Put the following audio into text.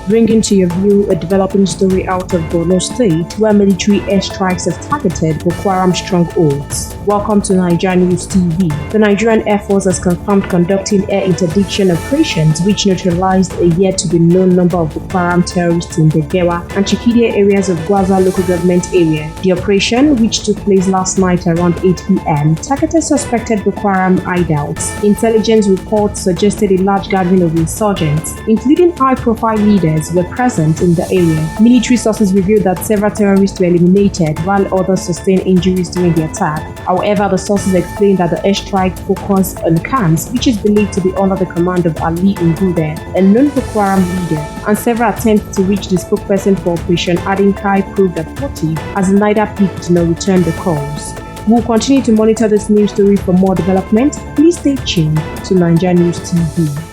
bringing to your view a developing story out of Borno State where military airstrikes have targeted Boko Haram Strongholds. Welcome to NaijaNews TV. The Nigerian Air Force has confirmed conducting air interdiction operations which neutralized a yet-to-be-known number of Boko Haram terrorists in the Gewa and Chikidia areas of Gwaza local government area. The operation, which took place last night around 8 p.m., targeted suspected Boko Haram hideouts. Intelligence reports suggested a large gathering of insurgents, including high-profile leaders, were present in the area. Military sources revealed that several terrorists were eliminated while others sustained injuries during the attack. However, the sources explained that the airstrike focused on camps, which is believed to be under the command of Ali Ngude, a known Boko Haram leader, and several attempts to reach the spokesperson for Operation Adinkai proved abortive as neither peak did not return the calls. We will continue to monitor this news story for more development. Please stay tuned to NaijaNews TV.